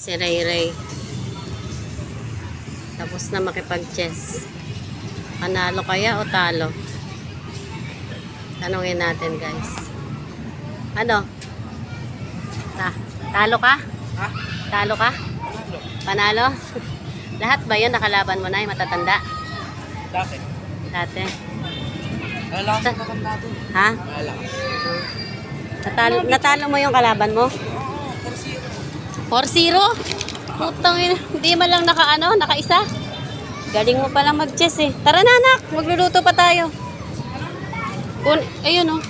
Si Ray Ray. Tapos na makipag-chess. Panalo kaya o talo? Tanungin natin, guys. Ano? Talo ka? Ha? Talo ka? Panalo? Lahat ba yun nakalaban mo na yung matatanda? Dati. Dati. Lalakas na kami natin. Ha? Lalakas. Natalo mo yung kalaban mo? Oo, 4-0? Putang ina, hindi man lang nakaisa. Galing mo palang mag-chess eh. Tara na anak, magluluto pa tayo. Ayun oh.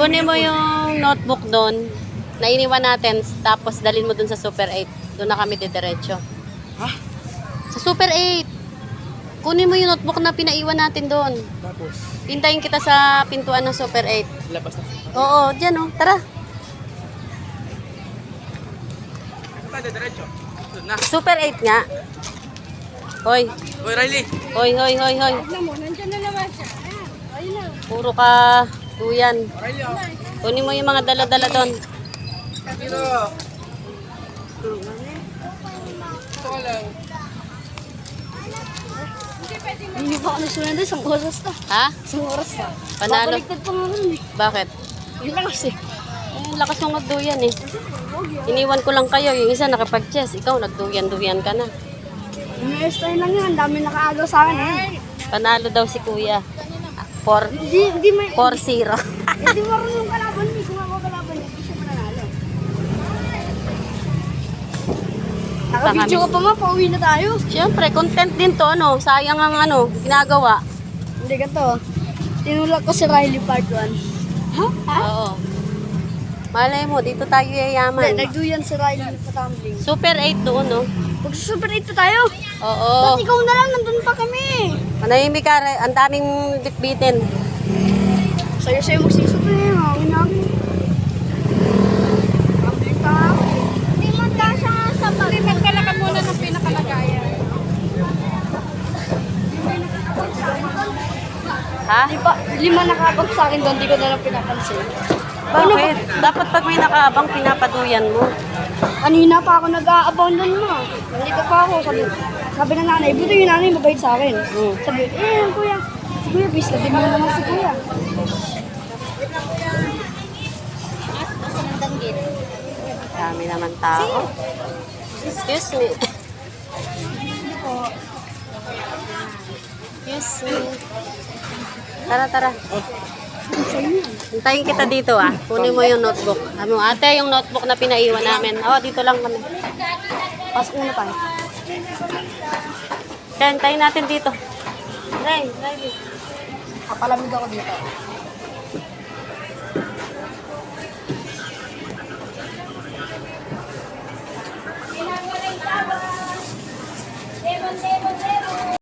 Kunin mo yung notebook doon na iniwan natin, tapos dalhin mo doon sa Super 8. Doon na kami didiretso. Ha? Sa Super 8. Kunin mo yung notebook na pinaiwan natin doon. Tapos? Hintayin kita sa pintuan ng Super 8. Labas na. Oo, dyan oh. Tara. Saan tayo diretso? Doon na. Super 8 nga. Hoy. Hoy, Riley. Hoy. Tignan mo, nandiyan na naman siya. Ayun na. Puro ka duyan. Riley, oh. Kunin mo yung mga dala-dala doon. Dito. Ito ka lang. Hindi pa ako nasunod doon, isang oras na. Ha? Isang oras na. Panalo? Babaliktad pa nga nun eh. Bakit? Yun lang kasi. Eh, lakas ng magduyan eh. Iniwan ko lang kayo. Yung isa nakapag-chess. Ikaw nagduyan-duyan ka na. May tayo lang yan, dami nakaagaw sa akin eh. Panalo daw si kuya. 4-0. Hindi may... Hindi marunong kalaban, hindi ko kalaban, hindi siya mananalo. Naka-video ka pa nga, pauwi na tayo. Siyempre, content din to. Sayang ang ginagawa. Hindi ganito. Tinulak ko si Riley part 1. Ha? Oo. Malay mo, dito tayo Hindi, yayaman. nagduyan si Riley sa tumbling. Super 8 doon, no? Pag sa Super 8 tayo. Oo. Ba't ikaw na lang, nandun pa kami. Manahimik ka, ang daming bitbitin. Sa'yo magsisuto eh, hangin namin. Tumbling pa nga ako. Hindi man lang siya sa pag... Hindi, magkalakan muna ng pinakalagayan. Ha? Di ba, 5 nakabag sa akin doon, di ko na lang pinapansin. Bakit? Dapat pag may nakaabang, pinapaduyan mo. Kanina pa ako nag-aabound doon mo. Nandito pa ako, sabi ng nanay, buti yung nanay mabait sa akin. Sabi, kuya, si kuya, bis na din mo naman si kuya. Dami naman tao. Excuse me. Excuse me. Tara. Hintayin kita dito ah. Kunin mo yung notebook. Ate, yung notebook na pinaiwan namin. Dito lang kami. Pasok muna tayo. Kaya hintayin natin dito. Ray. Kapalamig ako dito.